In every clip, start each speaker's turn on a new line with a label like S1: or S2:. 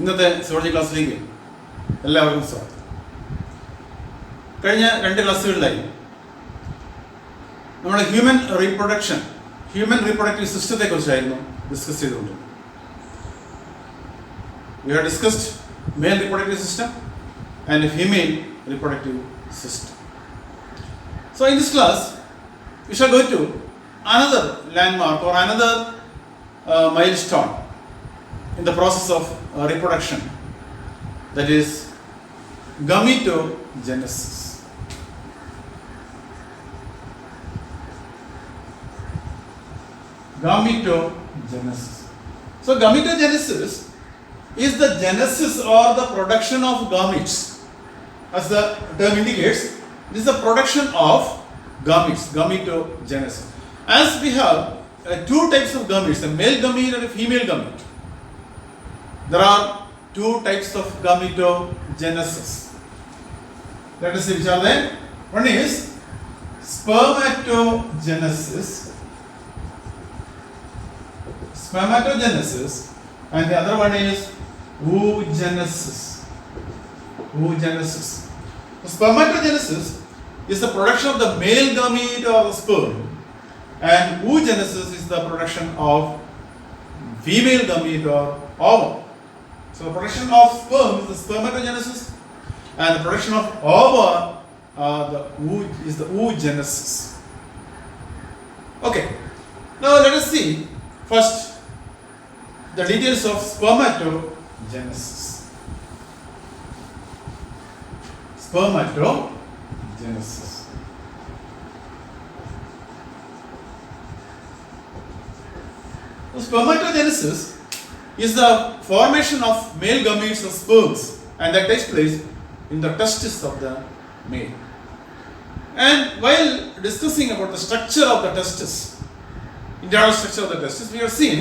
S1: ഇന്നത്തെ സുവോളജി ക്ലാസ്സിലേക്ക് എല്ലാവർക്കും സ്വാഗതം. കഴിഞ്ഞ 2 ക്ലാസ്സുകളിലായി നമ്മൾ ഹ്യൂമൻ റീപ്രൊഡക്റ്റീവ് സിസ്റ്റത്തെ കുറിച്ചായിരുന്നു ഡിസ്കസ് ചെയ്തുകൊണ്ട്. We have discussed male reproductive system and female reproductive system. So in this class, we shall go to another landmark or another milestone in the process of reproduction, that is gametogenesis. Gametogenesis. So gametogenesis is the genesis or the production of gametes. As the term indicates, it is the production of gametes, gametogenesis. As we have 2 types of gametes, a male gamete and a female gamete. There are 2 types of gametogenesis. Let us see which are they. One is spermatogenesis, and the other one is oogenesis. So spermatogenesis is the production of the male gamete or the sperm, and oogenesis is the production of female gamete or ovum. So the production of sperm is the spermatogenesis, and the production of ova is the oogenesis. Okay, now let us see first the details of spermatogenesis. So spermatogenesis is the formation of male gametes or sperms, and that takes place in the testis of the male. And while discussing about the structure of the testis, internal structure of the testis, we have seen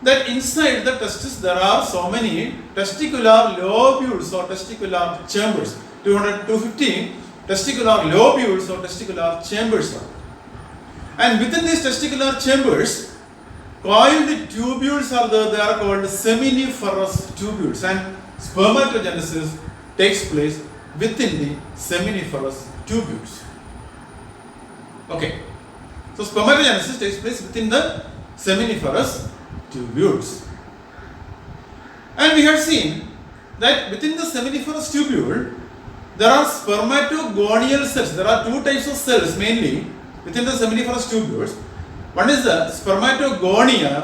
S1: that inside the testis there are so many testicular lobules or testicular chambers. 250 testicular lobules or testicular chambers are. And within these testicular chambers, coiled tubules are there. They are called seminiferous tubules, and spermatogenesis takes place within the seminiferous tubules. Okay, so spermatogenesis takes place within the seminiferous tubules, and we have seen that within the seminiferous tubule there are spermatogonial cells. There are 2 types of cells mainly within the seminiferous tubules. One is the spermatogonial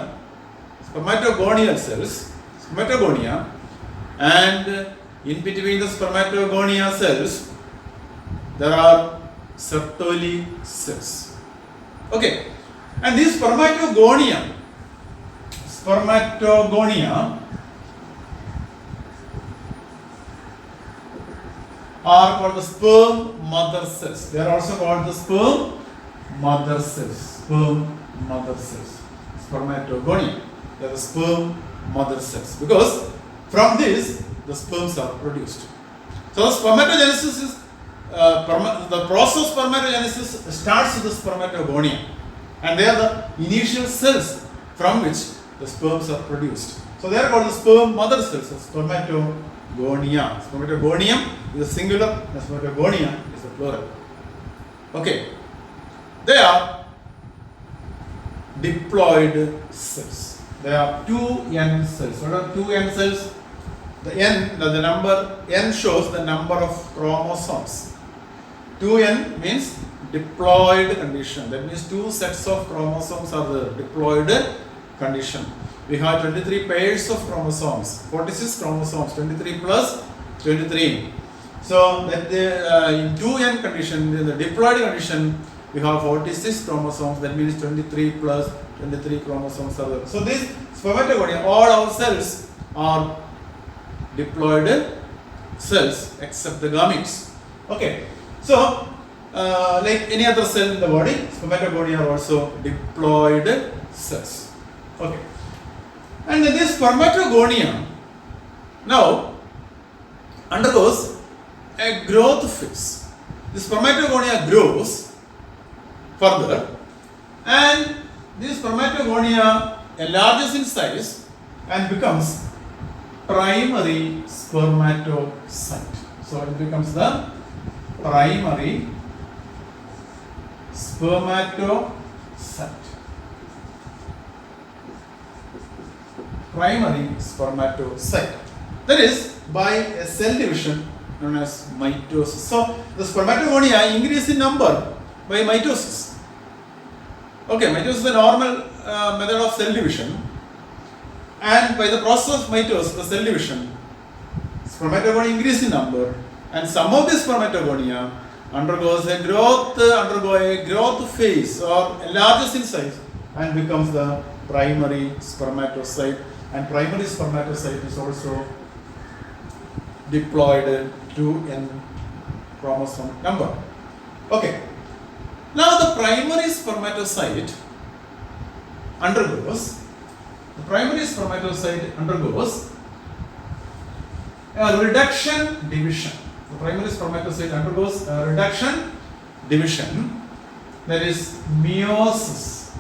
S1: cells, and in between the spermatogonia cells there are Sertoli cells. Okay, and these spermatogonia are called the sperm mother cells. They are also called the sperm mother cells. Spermatogonia. They are the sperm mother cells, because from this the sperms are produced. So the spermatogenesis is the process of spermatogenesis starts with the spermatogonia, and they are the initial cells from which the sperms are produced. So they are called the sperm mother cells, spermatogonia. Spermatogonium is the singular, and spermatogonia is the plural. Okay, they are diploid cells. There are 2 N cells. What are 2 N cells? The number N shows the number of chromosomes. 2N means diploid condition. That means 2 sets of chromosomes are the diploid condition. We have 23 pairs of chromosomes, 46 chromosomes, 23 plus 23. So that in 2N condition, in the diploid condition, we have 46 chromosomes. That means 23 plus 23 chromosomes are there. So this spermatogonia, all our cells are diploid cells except the gametes. Okay, so like any other cell in the body, spermatogonia are also diploid cells. Okay, and this spermatogonia now undergoes a growth phase. The spermatogonia grows further, and this spermatogonia enlarges in size and becomes primary spermatocyte. So it becomes the primary spermatocyte. Primary spermatocyte. That is by a cell division known as mitosis. So the spermatogonia increase in number by mitosis. Okay, mitosis is the normal method of cell division, and by the process of mitosis, the cell division, spermatogonia increase in number, and some of the spermatogonia undergo a growth phase or enlarges in size and becomes the primary spermatocyte. And primary spermatocyte is also diploid to N chromosome number. Okay. Now the primary spermatocyte undergoes a reduction division. The primary spermatocyte undergoes a reduction division, that is meiosis.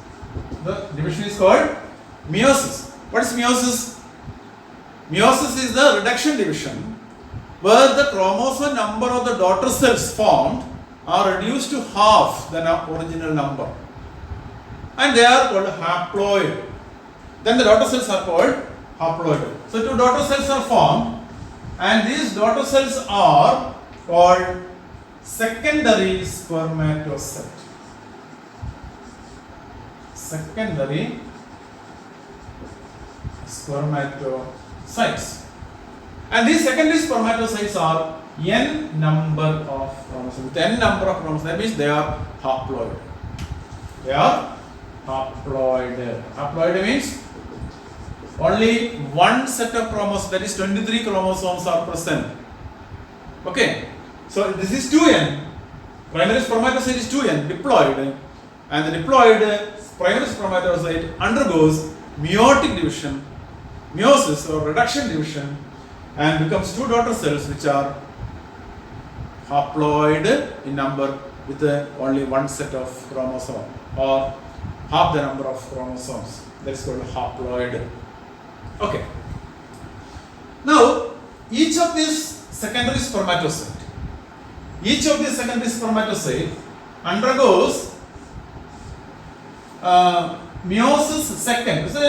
S1: The division is called meiosis. What is meiosis? Meiosis is the reduction division where the chromosome number of the daughter cells formed are reduced to half the original number, and they are called haploid. Then the daughter cells are called haploid. So two daughter cells are formed, and these daughter cells are called secondary spermatocyte. Secondary spermatocytes. And these secondary spermatocytes are n number of chromosomes. With n number of chromosomes, that means they are haploid. They are haploid. Haploid means only one set of chromosomes, that is 23 chromosomes are present. Okay. So this is 2n. Primary spermatocyte is 2n, diploid. And the diploid primary spermatocyte undergoes meiotic division, meiosis or reduction division, and becomes two daughter cells which are haploid in number with only one set of chromosomes or half the number of chromosomes. That is called haploid. Okay. Now, each of these secondary spermatocyte undergoes meiosis second. So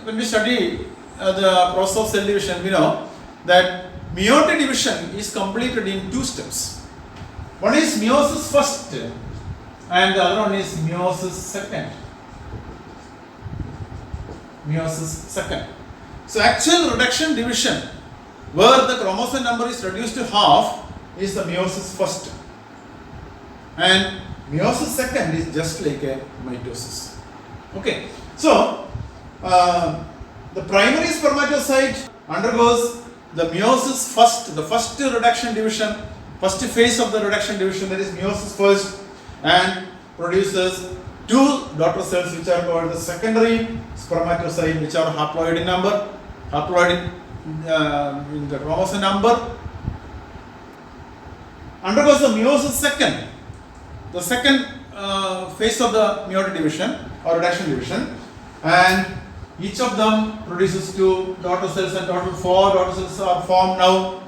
S1: when we study the process of cell division, we know that meiotic division is completed in two steps. One is meiosis first, and the other one is meiosis second. So actual reduction division, where the chromosome number is reduced to half, is the meiosis first, and meiosis second is just like a mitosis. Okay, so the primary spermatocyte undergoes the meiosis first, the first reduction division, first phase of the reduction division, that is meiosis first, and produces two daughter cells which are called the secondary spermatocyte, which are haploid in number, haploid in the chromosome number, undergoes the meiosis second, the second phase of the meiotic division or reduction division, and each of them produces two daughter cells, and total 4 daughter cells are formed now,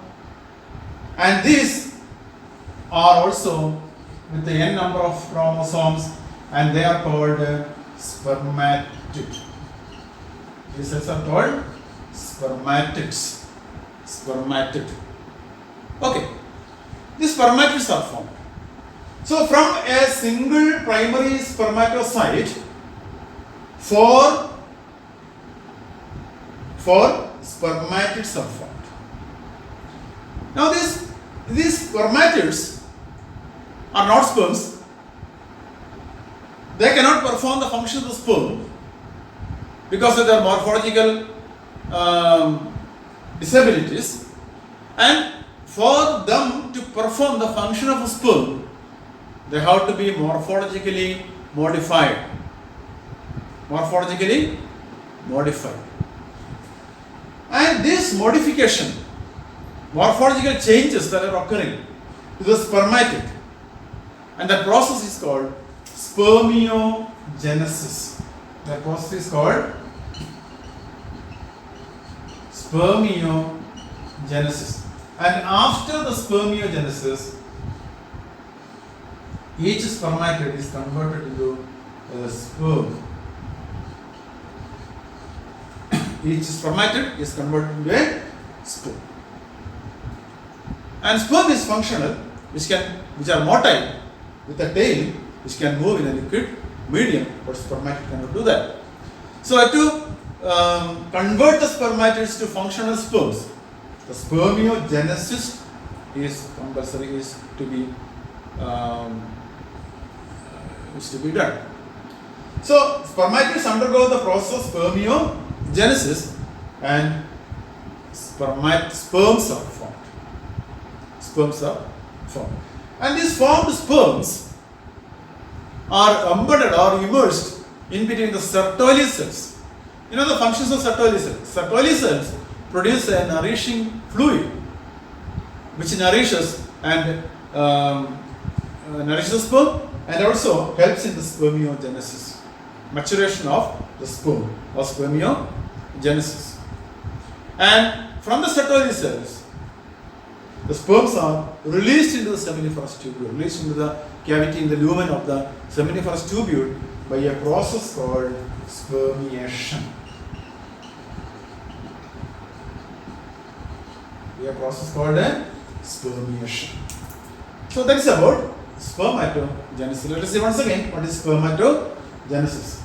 S1: and these are also with the n number of chromosomes, and they are called spermatid. These cells are called spermatids. Spermatid. Okay. These spermatids are formed. So from a single primary spermatocyte, four spermatids are formed. Now these spermatids are not sperms. They cannot perform the function of the sperm because of their morphological disabilities, and for them to perform the function of a sperm, they have to be morphologically modified. And this modification, morphological changes that are occurring to the spermatid, and that process is called spermiogenesis. That process is called spermiogenesis. And after the spermiogenesis, each spermatid is converted into a sperm. Each spermatid is converted into a sperm. And sperm is functional, which are motile with a tail, which can move in a liquid medium, but spermatid cannot do that. So to convert the spermatids to functional sperms, the spermiogenesis is compulsory, is to be done. So spermatids undergo the process of spermiogenesis and sperms are formed. And these formed sperms are embedded or immersed in between the Sertoli cells. You know the functions of Sertoli cells. Sertoli cells produce a nourishing fluid which nourishes the sperm and also helps in the spermiogenesis, maturation of the sperm or spermiogenesis. And from the Sertoli cells, the sperms are released into the seminiferous tubule, released into the cavity in the lumen of the seminiferous tubule by a process called spermiation. So that is about spermatogenesis. Let us see once again what is spermatogenesis.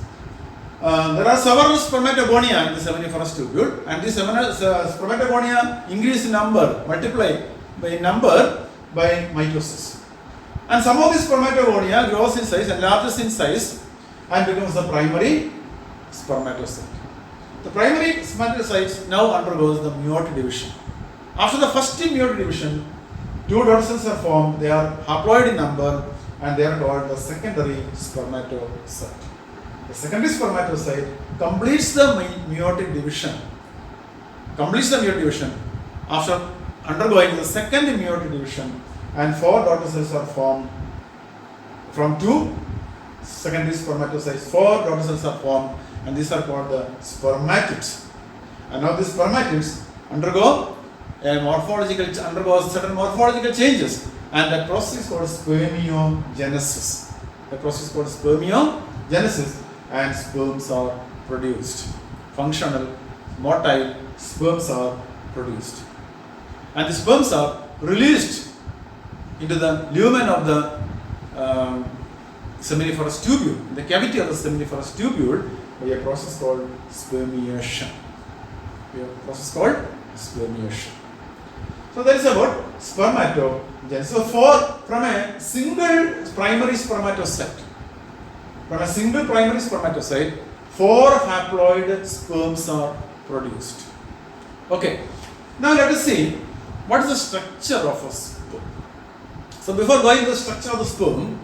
S1: There are several spermatogonia in the seminiferous tubule, and these spermatogonia increase in number, multiply by mitosis. And some of these spermatogonia grows in size, enlarges in size, and becomes the primary spermatocyte. The primary spermatocyte now undergoes the meiotic division. After the first meiotic division, two daughter cells are formed. They are haploid in number, and they are called the secondary spermatocyte. The secondary spermatocyte completes the meiotic division. After undergoing the second meiotic division, and four daughter cells are formed from two secondary spermatocytes. Four daughter cells are formed, and these are called the spermatids. And now these spermatids undergo certain morphological changes, and that process is called spermiogenesis. And sperms are produced. Functional, motile sperms are produced. And the sperms are released into the lumen of the seminiferous tubule, in the cavity of the seminiferous tubule, by a process called spermiation. So that is about spermatogenesis. So from a single primary spermatocyte, four haploid sperms are produced. Okay. Now let us see what is the structure of a sperm. So before going to the structure of the sperm,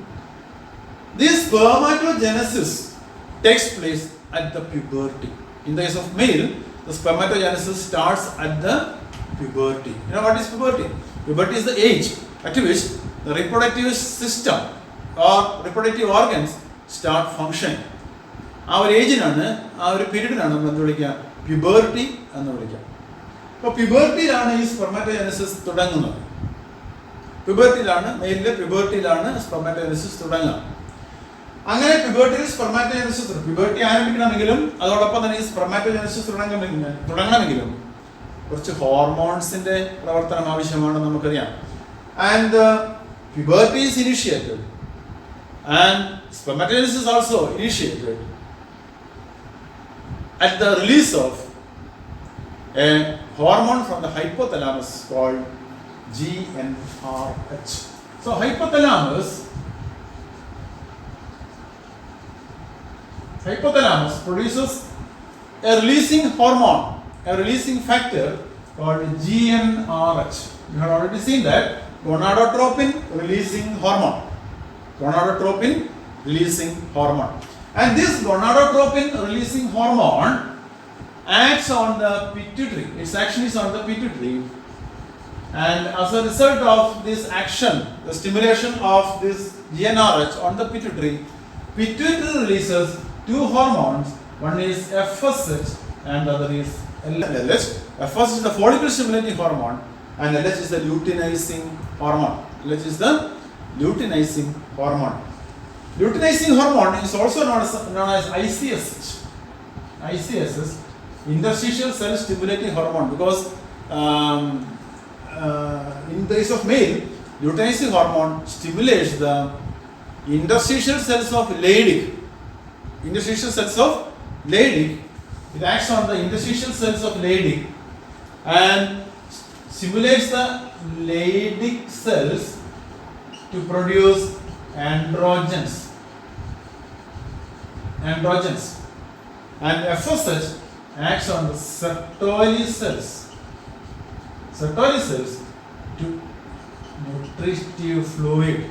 S1: this spermatogenesis takes place at the puberty. In the case of male, the spermatogenesis starts at the puberty. You know what is puberty? Puberty is the age at which the reproductive system or reproductive organs start functioning. Our age period puberty അപ്പോൾ പ്യൂബർട്ടിയിലാണ് ഈ spermatogenesis തുടങ്ങുന്നത്. പ്യൂബർട്ടിയിലാണ് spermatogenesis തുടങ്ങുക. അങ്ങനെ പ്യൂബർട്ടിയിൽ puberty ആരംഭിക്കണമെങ്കിലും അതോടൊപ്പം തന്നെ ഈ spermatogenesis തുടങ്ങണമെങ്കിലും കുറച്ച് ഹോർമോൺസിന്റെ പ്രവർത്തനം ആവശ്യമാണെന്ന് നമുക്കറിയാം. And puberty is initiated and spermatogenesis also initiated at the release of a hormone from the hypothalamus called GnRH. So hypothalamus produces a releasing hormone, a releasing factor called GnRH. You have already seen that gonadotropin releasing hormone. And this gonadotropin releasing hormone acts on the pituitary. Its action is on the pituitary. And as a result of this action, the stimulation of this GnRH on the pituitary releases two hormones. One is FSH and the other is LH. FS is the follicle stimulating hormone and LH is the luteinizing hormone. LH is the luteinizing hormone. Luteinizing hormone is also known as ICSH. ICSH, interstitial cell stimulating hormone, because in the case of male, luteinizing hormone stimulates the interstitial cells of Leydig. Interstitial cells of Leydig. It acts on the interstitial cells of Leydig and stimulates the Leydig cells to produce androgens. And FSH acts on the Sertoli cells. Sertoli cells to nutritive fluid.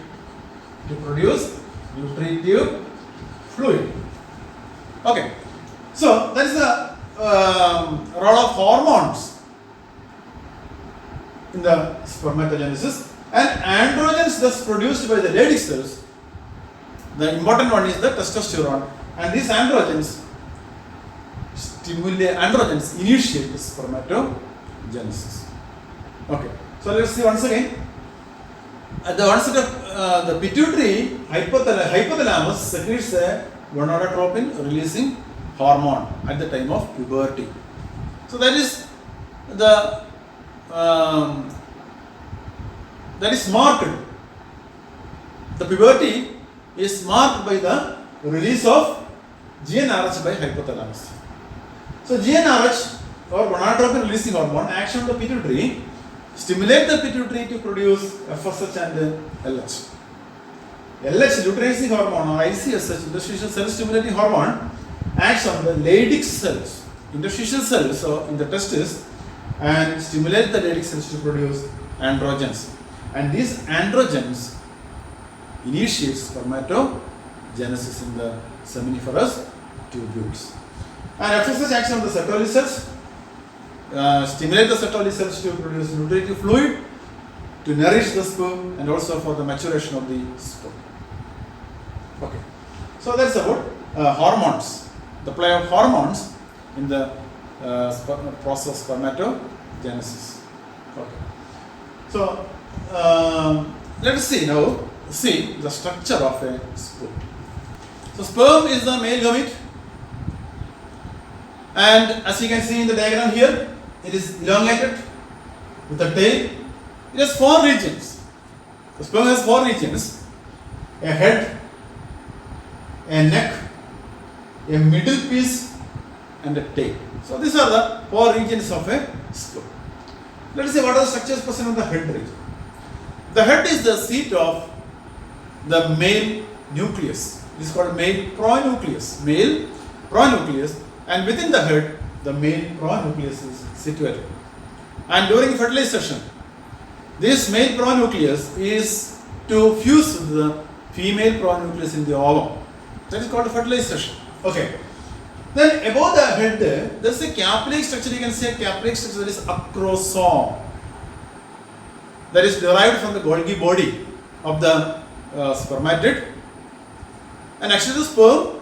S1: To produce nutritive fluid. Okay. So that is the role of hormones in the spermatogenesis, and androgens thus produced by the Leydig cells. The important one is the testosterone, and these androgens initiate the spermatogenesis. Okay, so let's see once again. At the onset of the pituitary, hypothalamus secretes a gonadotropin releasing hormone at the time of puberty. So that is the that is marked. The puberty is marked by the release of GnRH by hypothalamus. So GnRH or gonadotropin releasing hormone acts on the pituitary, stimulate the pituitary to produce FSH and LH. LH, luteinizing hormone, or ICSH, interstitial cell stimulating hormone, acts on the Leydig cells, interstitial cells, so in the testis, and stimulate the Leydig cells to produce androgens. And these androgens initiate spermatogenesis in the seminiferous tubules. And FSH acts on the Sertoli cells, stimulate the Sertoli cells to produce nutritive fluid, to nourish the sperm, and also for the maturation of the sperm. Okay, so that's about hormones, the play of hormones in the process of spermatogenesis. Okay, so let us see now the structure of a sperm. So sperm is the male gamete, and as you can see in the diagram here, it is elongated with a tail. It has 4 regions. The sperm has 4 regions: a head, a neck, a middle piece, and a tail. So these are the 4 regions of a sperm. Let us see what are the structures present in the head region. The head is the seat of the male nucleus. This is called male pronucleus. Male pronucleus, and within the head, the male pronucleus is situated. And during fertilization, this male pronucleus is to fuse with the female pronucleus in the ovum. That is called fertilization. Okay. Then above the head, there is a capillary structure. You can say a capillary structure that is acrosome. That is derived from the Golgi body of the spermatid. And actually, the sperm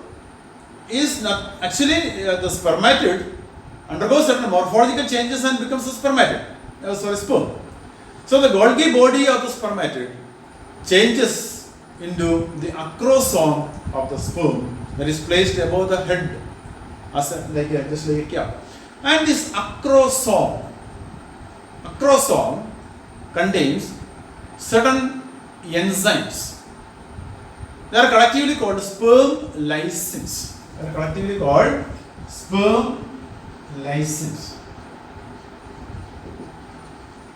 S1: is not actually the spermatid undergoes certain morphological changes and becomes a spermatid. Sperm. So the Golgi body of the spermatid changes into the acrosome of the sperm that is placed above the head, as just like a cap. And this acrosome contains certain enzymes. They are collectively called sperm lysins.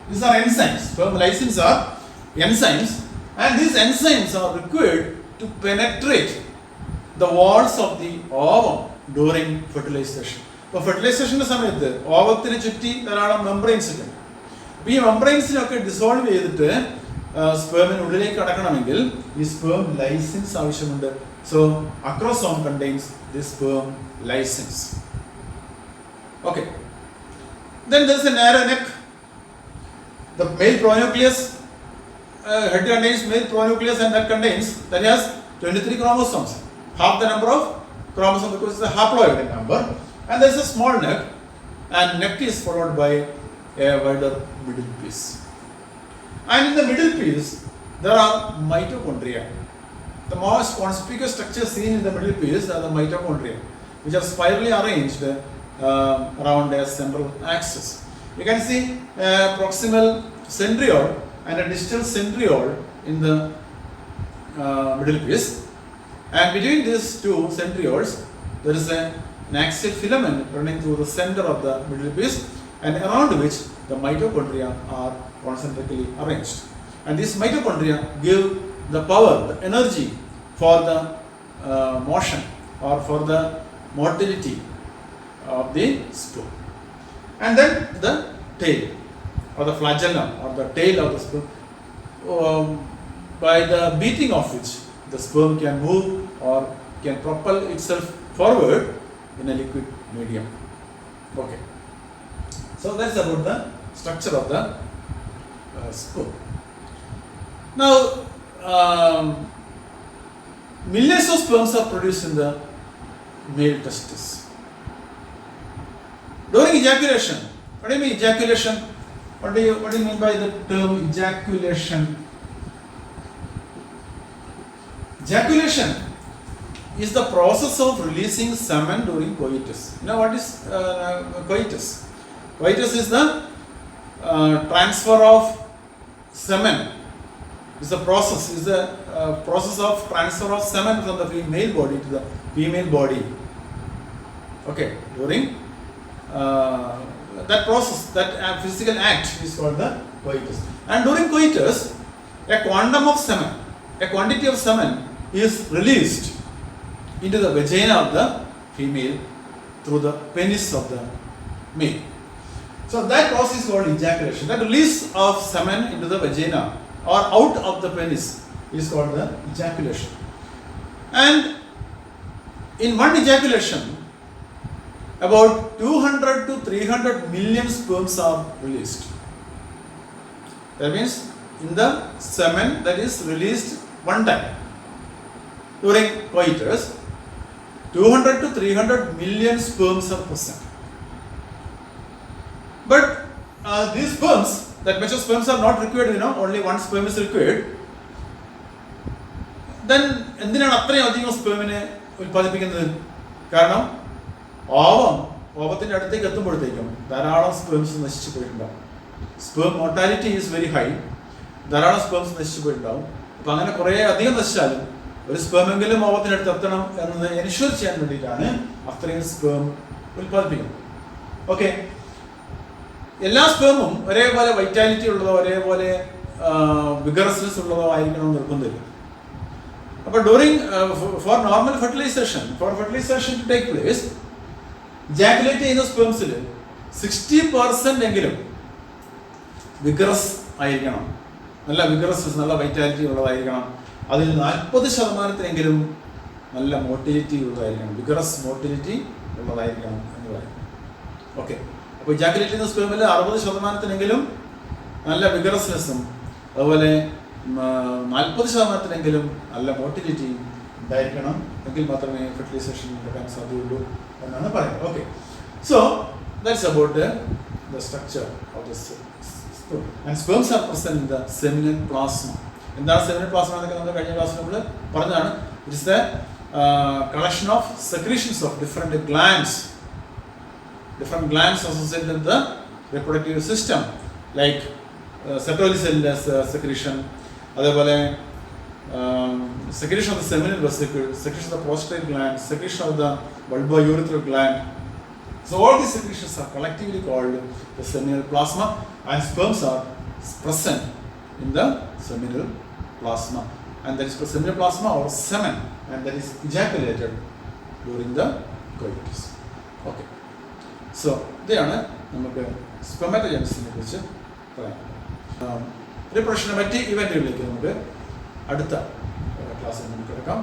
S1: These are enzymes. Sperm lysins are enzymes, and these enzymes are required to penetrate the walls of the ovum during fertilization. So fertilization സമയത്ത് ഓവത്തിന് ചുറ്റി ധാരാളം membranes ഉണ്ട്. അപ്പോൾ ഈ മെംബ്രെയിൻസിനൊക്കെ dissolve ചെയ്തിട്ട് സ്പേമിനുള്ളിലേക്ക് കടക്കണമെങ്കിൽ ഈ sperm lysins ആവശ്യമുണ്ട്. So acrosome contains the sperm lysins. Okay. Then there is a narrow neck. The male pronucleus, head contains male pronucleus, and that has 23 chromosomes. Half the number of chromosomes because it's a haploid number. And there is a small neck, and neck is followed by a wider middle piece. And in the middle piece, there are mitochondria. The most conspicuous structure seen in the middle piece are the mitochondria, which are spirally arranged around a central axis. You can see a proximal centriole and a distal centriole in the middle piece. And between these two centrioles, there is an axial filament running through the center of the middle piece, and around which the mitochondria are concentrically arranged. And these mitochondria give the power, the energy for the motion or for the motility of the sperm. And then the tail or the flagellum or the tail of the sperm, by the beating of which the sperm can move or can propel itself forward in a liquid medium. Okay. So that's about the structure of the sperm. Now, millions of sperms are produced in the male testis. During ejaculation, what do you mean ejaculation? What do you mean by the term ejaculation? Ejaculation is the process of releasing semen during coitus. You know what is coitus? Coitus is the transfer of semen. It's the process of transfer of semen from the male body to the female body. Okay, during that process, that physical act is called the coitus. And during coitus, a quantity of semen is released into the vagina of the female through the penis of the male. So that process is called ejaculation. That release of semen into the vagina or out of the penis is called the ejaculation. And in one ejaculation, about 200 to 300 million sperms are released. That means in the semen that is released one time during coitus, 200 to 300 million sperms are present. But these sperms, that much of sperms are not required, only one sperm is required. Then എന്തിനാണ് അത്രയും അധികം സ്പേമിനെ ഉൽപ്പാദിപ്പിക്കുന്നത്? കാരണം ഓവത്തിന്റെ അടുത്തേക്ക് എത്തുമ്പോഴത്തേക്കും ധാരാളം sperms നശിച്ചു പോയിട്ടുണ്ടാവും. Sperm mortality is very high. ധാരാളം സ്പേംസ് നശിച്ചു പോയിട്ടുണ്ടാവും. അപ്പം അങ്ങനെ കുറേ അധികം നശിച്ചാലും ഒരു സ്പേമെങ്കിലും ഓവത്തിനടുത്ത് എത്തണം എന്നത് എൻഷുർ ചെയ്യാൻ വേണ്ടിയിട്ടാണ് അത്രയും സ്പേം ഉൽപ്പാദിപ്പിക്കുന്നത്. ഓക്കെ, എല്ലാ സ്പേമും ഒരേപോലെ വൈറ്റാലിറ്റി ഉള്ളതോ ഒരേപോലെ വിഗറസ്നെസ് ഉള്ളതോ ആയിരിക്കണമെന്ന് നിർബന്ധമില്ല. അപ്പോൾ during for normal fertilization to take place, ejaculate ചെയ്യുന്ന സ്പേംസിൽ 60% എങ്കിലും വിഗറസ് ആയിരിക്കണം, നല്ല വിഗറസ്നെസ്, നല്ല വൈറ്റാലിറ്റി ഉള്ളതായിരിക്കണം. അതിൽ 40% നല്ല മോട്ടിലിറ്റി ഉള്ളതായിരിക്കണം, വിഗറസ് മോട്ടിലിറ്റി ഉള്ളതായിരിക്കണം എന്ന് പറയും. ഓക്കെ, അപ്പോൾ ഇജാക്കുലേറ്റ് ചെയ്യുന്ന സ്പേമിൽ 60% നല്ല വിഗറസ്നെസ്സും അതുപോലെ 40% നല്ല മോട്ടിലിറ്റിയും ഉണ്ടായിരിക്കണം. എങ്കിൽ മാത്രമേ ഫെർട്ടിലൈസേഷൻ നടക്കാൻ സാധ്യതയുള്ളൂ എന്നാണ് പറയുന്നത്. Okay, so that's about the structure of the sperm. And sperms are present in the seminal plasma. എന്താണ് സെമിനൽ പ്ലാസ്മ എന്നൊക്കെ നമ്മൾ കഴിഞ്ഞ ക്ലാസ്സിൽ നമ്മൾ പറഞ്ഞതാണ്. It is the collection of secretions of different glands associated with the reproductive system, like Sertoli cell secretion, അതേപോലെ secretion of the seminal vesicles, secretion of the prostate gland, secretion of the bulbourethral gland. So all these secretions are collectively called the seminal plasma, and sperms are present in the seminal plasma, and that is the seminal plasma or semen, and that is ejaculated during the coitus. Okay, so ഇതാണ് നമുക്ക് സ്പെർമറ്റോജനസിനെ കുറിച്ച് പറയാം. റിപ്രൊഡക്ഷൻ്റെ മറ്റ് ഇവൻറ്റുകളിലേക്ക് നമുക്ക് അടുത്ത ക്ലാസ്സിൽ നമുക്ക് എടുക്കാം.